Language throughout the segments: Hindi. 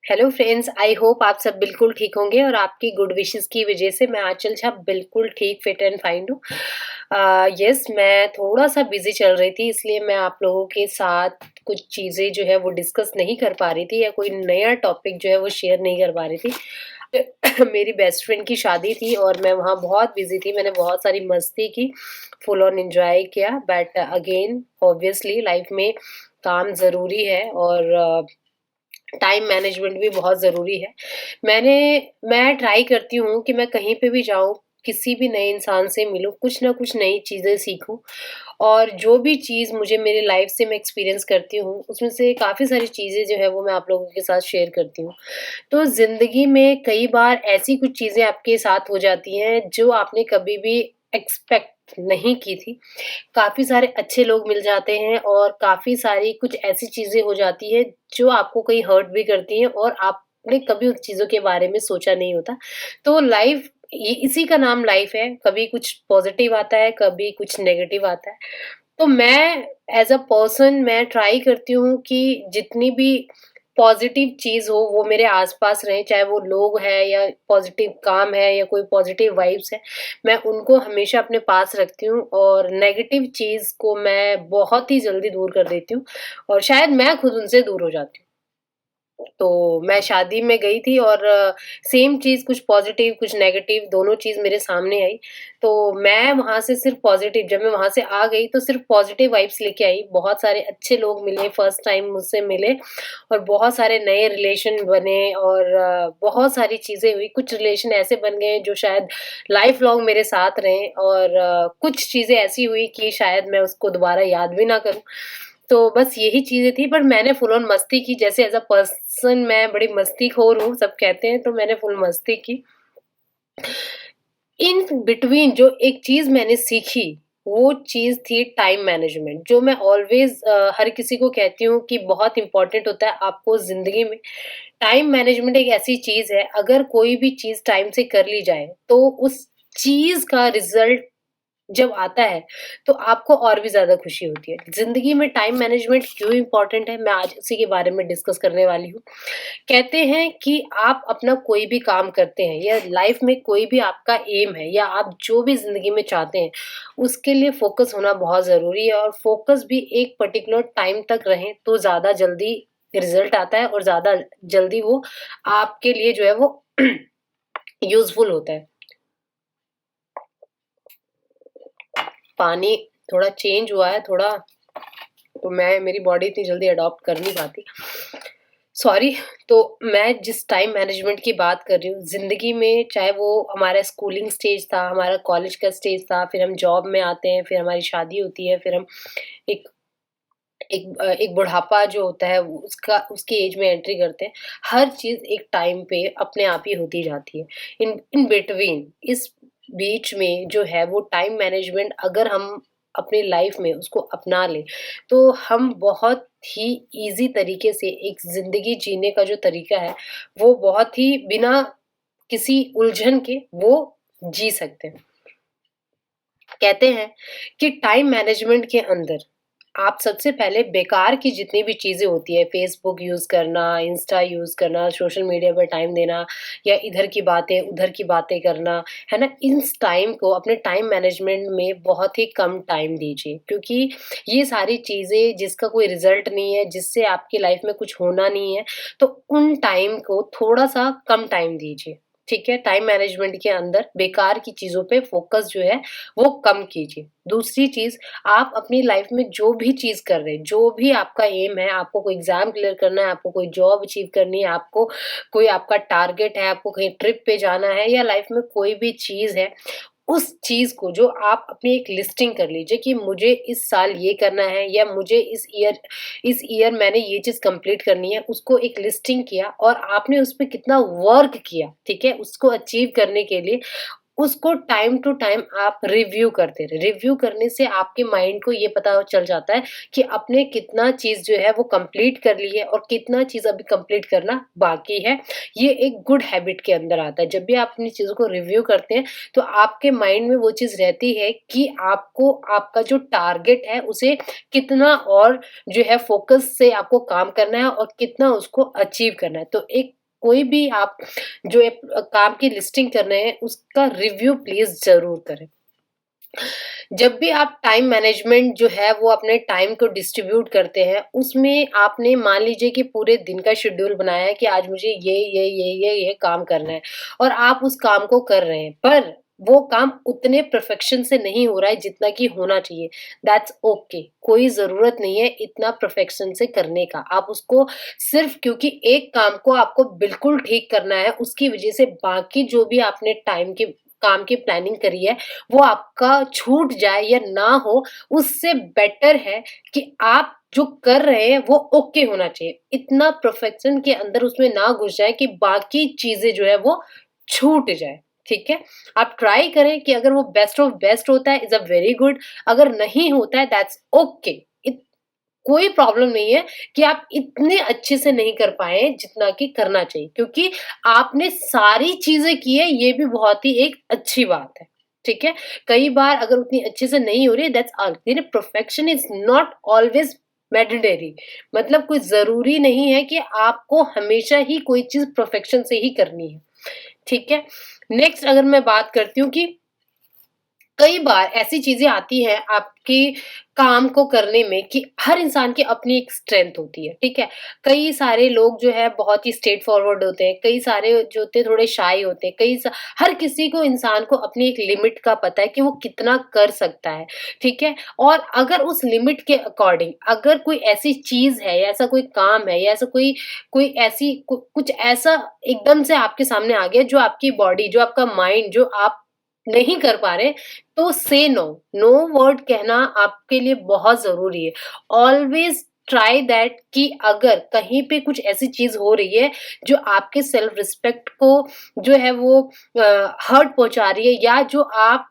हेलो फ्रेंड्स, आई होप आप सब बिल्कुल ठीक होंगे और आपकी गुड विशेस की वजह से मैं आंचल छा बिल्कुल ठीक फिट एंड फाइन हूँ। यस, मैं थोड़ा सा बिजी चल रही थी, इसलिए मैं आप लोगों के साथ कुछ चीज़ें जो है वो डिस्कस नहीं कर पा रही थी या कोई नया टॉपिक जो है वो शेयर नहीं कर पा रही थी। मेरी बेस्ट फ्रेंड की शादी थी और मैं वहाँ बहुत बिजी थी। मैंने बहुत सारी मस्ती की, फुल ऑन एंजॉय किया, बट अगेन ऑब्वियसली लाइफ में काम ज़रूरी है और टाइम मैनेजमेंट भी बहुत ज़रूरी है। मैं ट्राई करती हूँ कि मैं कहीं पे भी जाऊँ, किसी भी नए इंसान से मिलूँ, कुछ ना कुछ नई चीज़ें सीखूँ और जो भी चीज़ मुझे मेरी लाइफ़ से मैं एक्सपीरियंस करती हूँ, उसमें से काफ़ी सारी चीज़ें जो है वो मैं आप लोगों के साथ शेयर करती हूँ। तो ज़िंदगी में कई बार ऐसी कुछ चीज़ें आपके साथ हो जाती हैं, जो आपने कभी भी एक्सपेक्ट नहीं की थी। काफ़ी सारे अच्छे लोग मिल जाते हैं और काफ़ी सारी कुछ ऐसी चीज़ें हो जाती हैं जो आपको कहीं हर्ट भी करती हैं और आपने कभी उन चीज़ों के बारे में सोचा नहीं होता। तो लाइफ़ ये इसी का नाम लाइफ़ है, कभी कुछ पॉज़िटिव आता है, कभी कुछ नेगेटिव आता है। तो मैं एज़ अ पर्सन मैं ट्राई करती हूँ कि जितनी भी पॉज़िटिव चीज़ हो वो मेरे आस-पास रहे, चाहे वो लोग हैं या पॉज़िटिव काम है या कोई पॉज़िटिव वाइब्स है, मैं उनको हमेशा अपने पास रखती हूँ और नेगेटिव चीज़ को मैं बहुत ही जल्दी दूर कर देती हूँ और शायद मैं खुद उनसे दूर हो जाती हूँ। तो मैं शादी में गई थी और सेम चीज़ कुछ पॉज़िटिव कुछ नेगेटिव दोनों चीज़ मेरे सामने आई। तो मैं वहाँ से सिर्फ़ पॉज़िटिव जब मैं वहाँ से आ गई तो सिर्फ़ पॉज़िटिव वाइब्स लेके आई। बहुत सारे अच्छे लोग मिले, फर्स्ट टाइम मुझसे मिले और बहुत सारे नए रिलेशन बने और बहुत सारी चीज़ें हुई। कुछ रिलेशन ऐसे बन गए जो शायद लाइफ़ लॉन्ग मेरे साथ रहें और कुछ चीज़ें ऐसी हुई कि शायद मैं उसको दोबारा याद भी ना करूँ। तो बस यही चीज़ें थी, पर मैंने फुल ऑन मस्ती की, जैसे एज़ अ पर्सन मैं बड़ी मस्तीखोर हूँ, सब कहते हैं, तो मैंने फुल मस्ती की। इन बिटवीन जो एक चीज़ मैंने सीखी, वो चीज़ थी टाइम मैनेजमेंट, जो मैं ऑलवेज़ हर किसी को कहती हूँ कि बहुत इम्पोर्टेंट होता है आपको ज़िंदगी में। टाइम मैनेजमेंट एक ऐसी चीज़ है, अगर कोई भी चीज़ टाइम से कर ली जाए, तो उस चीज़ का रिज़ल्ट जब आता है, तो आपको और भी ज़्यादा खुशी होती है। ज़िंदगी में टाइम मैनेजमेंट क्यों इम्पोर्टेंट है, मैं आज उसी के बारे में डिस्कस करने वाली हूँ। कहते हैं कि आप अपना कोई भी काम करते हैं या लाइफ में कोई भी आपका एम है या आप जो भी ज़िंदगी में चाहते हैं, उसके लिए फ़ोकस होना बहुत ज़रूरी है और फ़ोकस भी एक पर्टिकुलर टाइम तक रहे, तो ज़्यादा जल्दी रिज़ल्ट आता है और ज़्यादा जल्दी वो आपके लिए जो है वो यूज़फुल होता है। पानी थोड़ा चेंज हुआ है, थोड़ा तो मैं मेरी बॉडी इतनी जल्दी अडॉप्ट कर नहीं पाती। सॉरी। तो मैं जिस टाइम मैनेजमेंट की बात कर रही हूँ, ज़िंदगी में चाहे वो हमारा स्कूलिंग स्टेज था, हमारा कॉलेज का स्टेज था, फिर हम जॉब में आते हैं, फिर हमारी शादी होती है, फिर हम एक एक बुढ़ापा जो होता है वो उसका उसकी एज में एंट्री करते हैं। हर चीज़ एक टाइम पे अपने आप ही होती जाती है। इन इन बिटवीन इस बीच में जो है वो टाइम मैनेजमेंट अगर हम अपनी लाइफ में उसको अपना लें, तो हम बहुत ही ईज़ी तरीके से एक ज़िंदगी जीने का जो तरीका है, वो बहुत ही बिना किसी उलझन के वो जी सकते हैं। कहते हैं कि टाइम मैनेजमेंट के अंदर आप सबसे पहले बेकार की जितनी भी चीज़ें होती है, फ़ेसबुक यूज़ करना, इंस्टा यूज़ करना, सोशल मीडिया पर टाइम देना या इधर की बातें, उधर की बातें करना, है ना? इस टाइम को अपने टाइम मैनेजमेंट में बहुत ही कम टाइम दीजिए क्योंकि ये सारी चीज़ें जिसका कोई रिज़ल्ट नहीं है, जिससे आपकी लाइफ़ में कुछ होना नहीं है, तो उन टाइम को थोड़ा-सा कम टाइम दीजिए, ठीक है? टाइम मैनेजमेंट के अंदर बेकार की चीज़ों पे फ़ोकस जो है, वो कम कीजिए। दूसरी चीज़, आप अपनी लाइफ में जो भी चीज़ कर रहे हैं, जो भी आपका एम है, आपको कोई एग्ज़ाम क्लियर करना है, आपको कोई जॉब अचीव करनी है, आपको कोई आपका टारगेट है, आपको कहीं ट्रिप पे जाना है या लाइफ में कोई भी चीज़ है, उस चीज़ को जो आप अपनी एक लिस्टिंग कर लीजिए कि मुझे इस साल ये करना है या मुझे इस ईयर मैंने ये चीज़ कंप्लीट करनी है, उसको एक लिस्टिंग किया और आपने उसपे कितना वर्क किया, ठीक है? उसको अचीव करने के लिए उसको टाइम टू टाइम आप रिव्यू करते रहे। रिव्यू करने से आपके माइंड को ये पता चल जाता है कि आपने कितना चीज़ जो है वो कंप्लीट कर ली है और कितना चीज़ अभी कंप्लीट करना बाकी है। ये एक गुड हैबिट के अंदर आता है। जब भी आप अपनी चीज़ों को रिव्यू करते हैं, तो आपके माइंड में वो चीज़ रहती है कि आपको आपका जो टारगेट है, उसे कितना और जो है फ़ोकस से आपको काम करना है और कितना उसको अचीव करना है। तो एक कोई भी आप जो काम की लिस्टिंग कर रहे हैं, उसका रिव्यू प्लीज़ ज़रूर करें। जब भी आप टाइम मैनेजमेंट जो है वो अपने टाइम को डिस्ट्रीब्यूट करते हैं, उसमें आपने मान लीजिए कि पूरे दिन का शेड्यूल बनाया है कि आज मुझे ये काम करना है और आप उस काम को कर रहे हैं, पर वो काम उतने परफेक्शन से नहीं हो रहा है जितना कि होना चाहिए। दैट्स ओके, कोई ज़रूरत नहीं है इतना परफेक्शन से करने का। आप उसको सिर्फ़ क्योंकि एक काम को आपको बिल्कुल ठीक करना है, उसकी वजह से बाकी जो भी आपने टाइम की काम की प्लानिंग करी है, वो आपका छूट जाए या ना हो, उससे बेटर है कि आप जो कर रहे हैं वो ओके होना चाहिए। इतना परफेक्शन के अंदर उसमें ना घुस जाए कि बाकी चीज़ें जो है वो छूट जाए, ठीक है? आप ट्राई करें कि अगर वो बेस्ट ऑफ बेस्ट होता है इज़ अ वेरी गुड, अगर नहीं होता है दैट्स ओके। इत कोई प्रॉब्लम नहीं है कि आप इतने अच्छे से नहीं कर पाए जितना कि करना चाहिए, क्योंकि आपने सारी चीज़ें की है, ये भी बहुत ही एक अच्छी बात है, ठीक है? कई बार अगर उतनी अच्छे से नहीं हो रही है that's all. Perfection is not always mandatory, मतलब कोई ज़रूरी नहीं है कि आपको हमेशा ही कोई चीज़ परफेक्शन से ही करनी है, ठीक है? नेक्स्ट अगर मैं बात करती हूँ कि कई बार ऐसी चीज़ें आती हैं आपके काम को करने में कि हर इंसान की अपनी एक स्ट्रेंथ होती है, ठीक है? कई सारे लोग जो है बहुत ही स्ट्रेट फॉरवर्ड होते हैं, कई सारे जो होते हैं थोड़े शाय होते हैं, हर किसी को इंसान को अपनी एक लिमिट का पता है कि वो कितना कर सकता है, ठीक है? और अगर उस लिमिट के अकॉर्डिंग अगर कोई ऐसी चीज़ है या ऐसा कोई काम है या ऐसा कोई कोई ऐसी कुछ ऐसा एकदम से आपके सामने आ गया जो आपकी बॉडी, जो आपका माइंड, जो आप नहीं कर पा रहे, तो से नो। नो वर्ड कहना आपके लिए बहुत ज़रूरी है। ऑलवेज़ ट्राई दैट कि अगर कहीं पे कुछ ऐसी चीज़ हो रही है, जो आपके सेल्फ रिस्पेक्ट को जो है वो हर्ट पहुँचा रही है या जो आप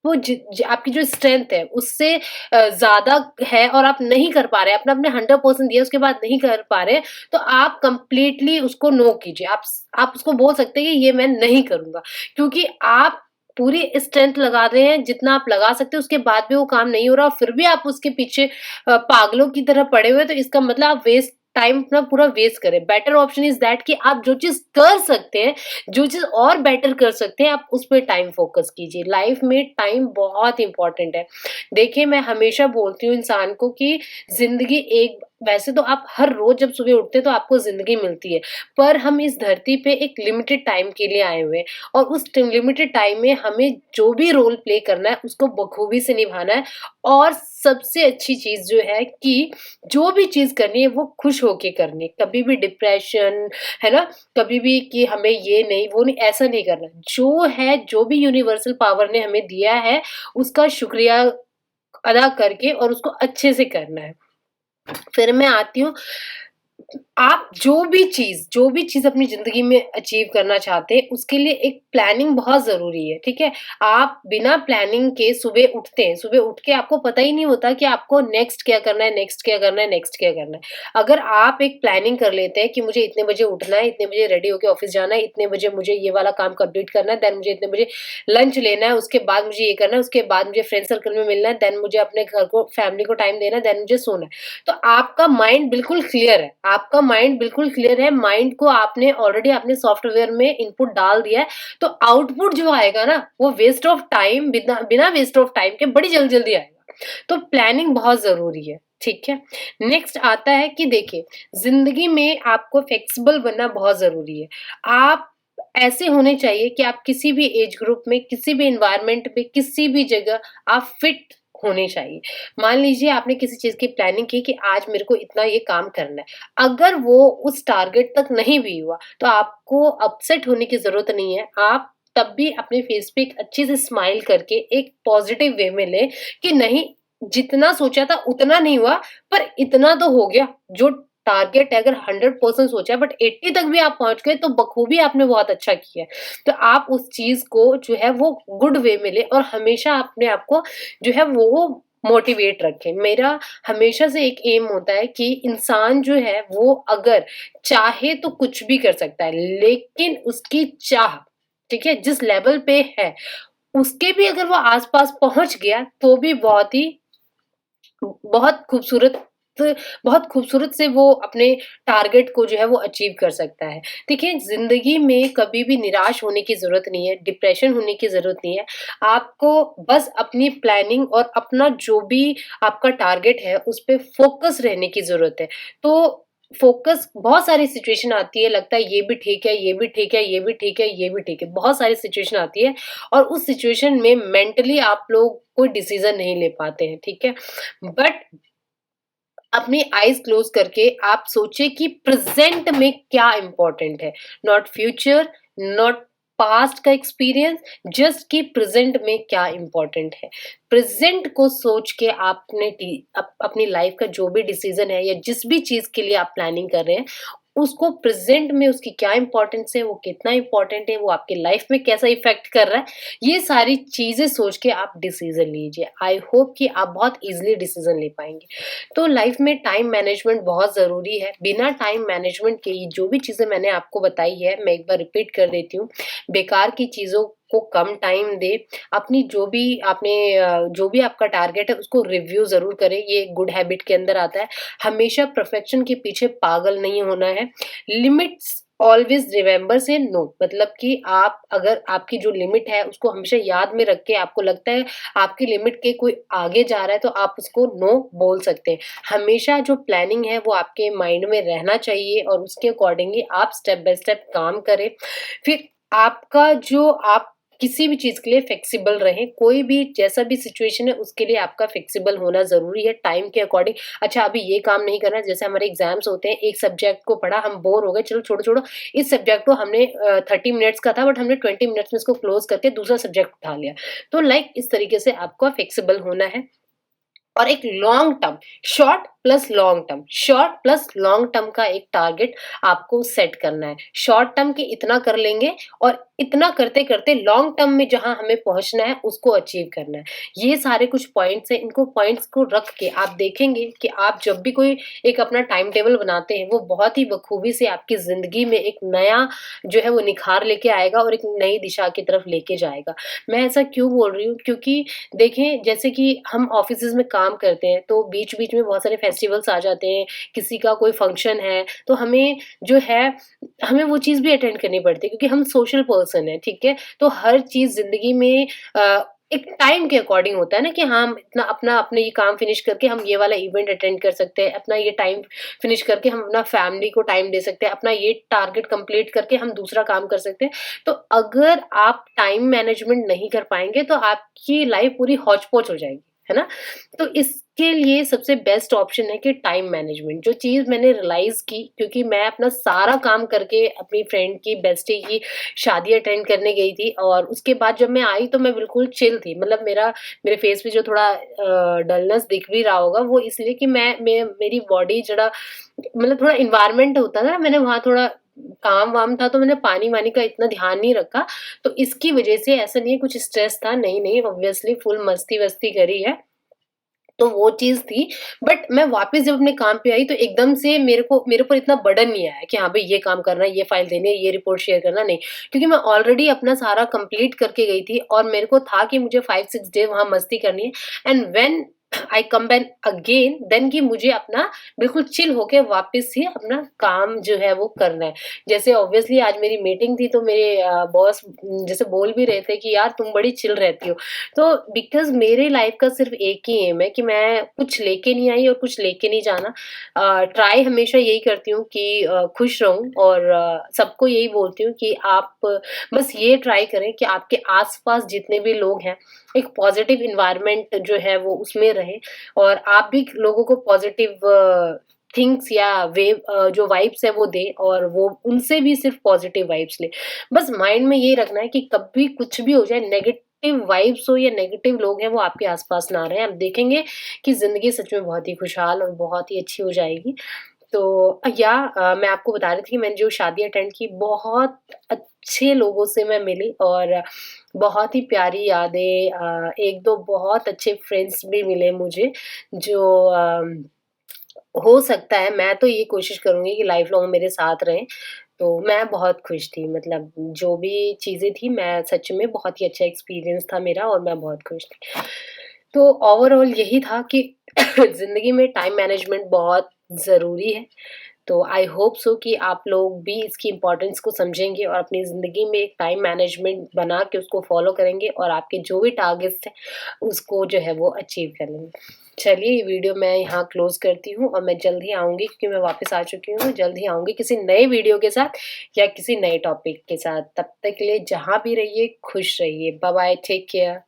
वो ज ज आपकी जो स्ट्रेंथ है उससे ज़्यादा है और आप नहीं कर पा रहे हैं, आपने 100% दिया उसके बाद नहीं कर पा रहे, तो आप कंप्लीटली उसको नो कीजिए। आप उसको बोल सकते हैं कि ये मैं नहीं करूँगा, क्योंकि आप पूरी स्ट्रेंथ लगा रहे हैं जितना आप लगा सकते हैं, उसके बाद भी वो काम नहीं हो रहा और फिर भी आप उसके पीछे पागलों की तरह पड़े हुए हैं, तो इसका मतलब आप वेस्ट टाइम अपना पूरा वेस्ट करें। बेटर ऑप्शन इज़ दैट कि आप जो चीज़ कर सकते हैं, जो चीज़ और बेटर कर सकते हैं, आप उस पे टाइम फ़ोकस कीजिए। लाइफ़ में टाइम बहुत इम्पोर्टेंट है। देखिए, मैं हमेशा बोलती हूँ इंसान को कि ज़िंदगी एक वैसे तो आप हर रोज़ जब सुबह उठते हैं तो आपको ज़िंदगी मिलती है, पर हम इस धरती पे एक लिमिटेड टाइम के लिए आए हुए हैं और उस ट लिमिटेड टाइम में हमें जो भी रोल प्ले करना है, उसको बखूबी से निभाना है और सबसे अच्छी चीज़ जो है कि जो भी चीज़ करनी है वो खुश होके करनी है। कभी भी डिप्रेशन, है ना? कभी भी कि हमें ये नहीं, वो नहीं, ऐसा नहीं करना। जो है, जो भी यूनिवर्सल पावर ने हमें दिया है, उसका शुक्रिया अदा करके और उसको अच्छे से करना है। फिर मैं आती हूँ, आप जो भी चीज़ अपनी ज़िंदगी में अचीव करना चाहते हैं, उसके लिए एक प्लानिंग बहुत ज़रूरी है, ठीक है? आप बिना प्लानिंग के सुबह उठते हैं, सुबह उठ के आपको पता ही नहीं होता कि आपको नेक्स्ट क्या करना है, नेक्स्ट क्या करना है, नेक्स्ट क्या करना है। अगर आप एक प्लानिंग कर लेते हैं कि मुझे इतने बजे उठना है, इतने बजे रेडी होके ऑफ़िस जाना है, इतने बजे मुझे ये वाला काम कंप्लीट करना है, देन मुझे इतने बजे लंच लेना है, उसके बाद मुझे ये करना है, उसके बाद मुझे फ्रेंड सर्कल में मिलना है, देन मुझे अपने घर को, फैमिली को टाइम देना है, देन मुझे सोना है। तो आपका माइंड बिल्कुल क्लियर है, आपका माइंड बिल्कुल क्लियर है, माइंड को आपने ऑलरेडी अपने सॉफ्टवेयर में इनपुट डाल दिया है, तो आउटपुट जो आएगा ना, वो वेस्ट ऑफ टाइम, बिना वेस्ट ऑफ टाइम के बड़ी जल्दी-जल्दी आएगा। तो प्लानिंग बहुत ज़रूरी है, ठीक है? नेक्स्ट आता है कि देखिए, ज़िंदगी में आपको फ्लेक्सिबल बनना बहुत ज़रूरी है। आप ऐसे होने चाहिए कि आप किसी भी एज ग्रुप में, किसी भी एनवायरनमेंट में, किसी भी जगह आप फिट होने चाहिए। मान लीजिए आपने किसी चीज़ की प्लानिंग की कि आज मेरे को इतना ये काम करना है। अगर वो उस टारगेट तक नहीं भी हुआ, तो आपको अपसेट होने की ज़रूरत नहीं है। आप तब भी अपने फेस पे एक अच्छे से स्माइल करके एक पॉज़िटिव वे में लें कि नहीं, जितना सोचा था उतना नहीं हुआ, पर इतना तो हो गया, जो टारगेट है अगर 100% सोचा है बट 80 तक भी आप पहुँच गए तो बखूबी आपने बहुत अच्छा किया है। तो आप उस चीज़ को जो है वो गुड वे में लें और हमेशा अपने आप को जो है वो मोटिवेट रखें। मेरा हमेशा से एक एम होता है कि इंसान जो है वो अगर चाहे तो कुछ भी कर सकता है, लेकिन उसकी चाह, ठीक है, जिस लेवल पे है, उसके भी अगर वो आस-पास पहुँच गया तो भी बहुत खूबसूरत बहुत खूबसूरत से वो अपने टारगेट को जो है वो अचीव कर सकता है। देखिए, ज़िंदगी में कभी भी निराश होने की ज़रूरत नहीं है, डिप्रेशन होने की ज़रूरत नहीं है। आपको बस अपनी प्लानिंग और अपना जो भी आपका टारगेट है, उस पे फ़ोकस रहने की ज़रूरत है। तो फ़ोकस बहुत सारी सिचुएशन आती है, लगता है ये भी ठीक है, ये भी ठीक है, ये भी ठीक है, ये भी ठीक है। बहुत सारी सिचुएशन आती है और उस सिचुएशन में मेंटली आप लोग कोई डिसीज़न नहीं ले पाते हैं, ठीक है? बट अपनी आईज़ क्लोज़ करके आप सोचिए कि प्रेज़ेंट में क्या इम्पोर्टेंट है, नॉट फ्यूचर, नॉट पास्ट का एक्सपीरियंस, जस्ट कि प्रेज़ेंट में क्या इम्पोर्टेंट है। प्रेज़ेंट को सोच के आपने अपनी लाइफ़ का जो भी डिसीज़न है या जिस भी चीज़ के लिए आप प्लानिंग कर रहे हैं, उसको प्रेज़ेंट में उसकी क्या इम्पोर्टेंस है, वो कितना इम्पोर्टेंट है, वो आपकी लाइफ़ में कैसा इफ़ेक्ट कर रहा है, ये सारी चीज़ें सोच के आप डिसीज़न लीजिए। आई होप कि आप बहुत ईज़िली डिसीज़न ले पाएँगे। तो लाइफ में टाइम मैनेजमेंट बहुत ज़रूरी है। बिना टाइम मैनेजमेंट के ये जो भी चीज़ें मैंने आपको बताई है, मैं एक बार रिपीट कर देती हूँ। बेकार की चीज़ों को कम टाइम दें। अपनी जो भी आपका टारगेट है उसको रिव्यू ज़रूर करें, ये एक गुड हैबिट के अंदर आता है। हमेशा परफेक्शन के पीछे पागल नहीं होना है। लिमिट्स ऑलवेज़ रिमेंबर से नो, मतलब कि आप अगर आपकी जो लिमिट है उसको हमेशा याद में रख के आपको लगता है आपकी लिमिट के कोई आगे जा रहा है तो आप उसको नो बोल सकते हैं। हमेशा जो प्लानिंग है वो आपके माइंड में रहना चाहिए और उसके अकॉर्डिंगली आप स्टेप बाय स्टेप काम करें। फिर आपका जो आप किसी भी चीज़ के लिए फ्लेक्सिबल रहें, कोई भी जैसा भी सिचुएशन है उसके लिए आपका फ्लेक्सिबल होना ज़रूरी है टाइम के अकॉर्डिंग। अच्छा, अभी ये काम नहीं करना है, जैसे हमारे एग्ज़ाम्स होते हैं, एक सब्जेक्ट को पढ़ा, हम बोर हो गए, चलो छोड़ो-छोड़ो, इस सब्जेक्ट को हमने 30 मिनट्स का था बट हमने 20 मिनट्स में इसको क्लोज़ करके दूसरा सब्जेक्ट उठा लिया। तो लाइक इस तरीके से आपको फ्लेक्सिबल होना है। और एक long term, short plus long term का एक टारगेट आपको सेट करना है। शॉर्ट टर्म के इतना कर लेंगे और इतना करते-करते लॉन्ग टर्म में जहाँ हमें पहुँचना है उसको अचीव करना है। ये सारे कुछ पॉइंट्स हैं, इनको पॉइंट्स को रख के आप देखेंगे कि आप जब भी कोई एक अपना टाइम टेबल बनाते हैं, वो बहुत ही बखूबी से आपकी ज़िंदगी में एक नया जो है वो निखार लेके आएगा और एक नई दिशा की तरफ लेके जाएगा। मैं ऐसा क्यों बोल रही हूँ? क्योंकि देखें, जैसे कि हम ऑफ़िसेज़ में काम करते हैं, तो बीच-बीच में बहुत सारे फेस्टिवल्स आ जाते हैं, किसी का कोई फंक्शन है, तो हमें जो है, हमें वो चीज़ भी अटेंड करनी पड़ती है क्योंकि हम सोशल पर्सन हैं, ठीक है? तो हर चीज़ ज़िंदगी में एक टाइम के अकॉर्डिंग होता है ना कि हाँ, हम इतना अपना ये काम फिनिश करके हम ये वाला इवेंट अटेंड कर सकते हैं, अपना ये टाइम फिनिश करके हम अपना फैमिली को टाइम दे सकते हैं, अपना ये टारगेट कंप्लीट करके हम दूसरा काम कर सकते हैं। तो अगर आप टाइम मैनेजमेंट नहीं कर पाएँगे तो आपकी लाइफ पूरी हौच-पौच हो जाएगी, है ना? तो इसके लिए सबसे बेस्ट ऑप्शन है कि टाइम मैनेजमेंट। जो चीज़ मैंने रियलाइज़ की, क्योंकि मैं अपना सारा काम करके अपनी फ्रेंड की, बेस्टी की शादी अटेंड करने गई थी और उसके बाद जब मैं आई तो मैं बिल्कुल चिल थी। मतलब मेरे फेस पे जो थोड़ा डलनेस दिख भी रहा होगा वो इसलिए कि मैं मेरी बॉडी जरा, मतलब थोड़ा एनवायरनमेंट होता है ना, मैंने वहाँ थोड़ा काम-वाम था तो मैंने पानी-वानी का इतना ध्यान नहीं रखा। तो इसकी वज़ह से, ऐसा नहीं है कुछ स्ट्रेस था, नहीं, ऑब्वियसली फुल मस्ती-वस्ती करी है। तो वो चीज़ थी, बट मैं वापस जब अपने काम पे आई तो एकदम से मेरे ऊपर इतना बर्डन नहीं आया कि हाँ भाई ये काम करना है, ये फाइल देनी है, ये रिपोर्ट शेयर करना, नहीं। क्योंकि मैं ऑलरेडी अपना सारा कंप्लीट करके गई थी और मेरे को था कि मुझे 5-6 डे वहाँ मस्ती करनी है and when I come back again then कि मुझे अपना बिल्कुल चिल होके वापस से अपना काम जो है वो करना है। जैसे ऑब्वियसली आज मेरी मीटिंग थी तो मेरे बॉस जैसे बोल भी रहे थे कि यार तुम बड़ी चिल रहती हो। तो बिकॉज़ मेरे लाइफ़ का सिर्फ़ एक ही एम है कि मैं कुछ लेके नहीं आई और कुछ लेके नहीं जाना। ट्राई हमेशा यही करती हूँ कि खुश रहूँ और सबको यही बोलती हूँ कि आप बस ये ट्राई करें कि आपके आस-पास जितने भी लोग हैं, एक पॉज़िटिव एनवायरनमेंट जो है वो उसमें रहे और आप भी लोगों को पॉज़िटिव थिंग्स या जो वाइब्स है वो दें और वो उनसे भी सिर्फ़ पॉज़िटिव वाइब्स लें। बस माइंड में ये रखना है कि कभी कुछ भी हो जाए, नेगेटिव वाइब्स हो या नेगेटिव लोग हैं वो आपके आस-पास ना रहें। आप देखेंगे कि ज़िंदगी सच में बहुत ही खुशहाल और बहुत ही अच्छी हो जाएगी। मैं आपको बता रही थी कि मैंने जो शादी अटेंड की, बहुत अच्छे लोगों से मैं मिली और बहुत ही प्यारी यादें, 1-2 बहुत अच्छे फ्रेंड्स भी मिले मुझे, जो हो सकता है, मैं तो ये कोशिश करूँगी कि लाइफ़ लॉन्ग मेरे साथ रहें। तो मैं बहुत खुश थी, मतलब जो भी चीज़ें थी, मैं सच में बहुत ही अच्छा एक्सपीरियंस था मेरा और मैं बहुत खुश थी। तो ओवरऑल यही था कि ज़िंदगी में टाइम मैनेजमेंट बहुत ज़रूरी है। तो आई होप सो कि आप लोग भी इसकी इम्पोर्टेंस को समझेंगे और अपनी ज़िंदगी में एक टाइम मैनेजमेंट बना के उसको फ़ॉलो करेंगे और आपके जो भी टारगेट्स हैं, उसको जो है वो अचीव कर लेंगे। चलिए, ये वीडियो मैं यहाँ क्लोज़ करती हूँ और मैं जल्द ही आऊँगी, क्योंकि मैं वापस आ चुकी हूँ। जल्द ही आऊँगी किसी नए वीडियो के साथ या किसी नए टॉपिक के साथ। तब तक के लिए जहाँ भी रहिए, खुश रहिए। Bye bye, take care.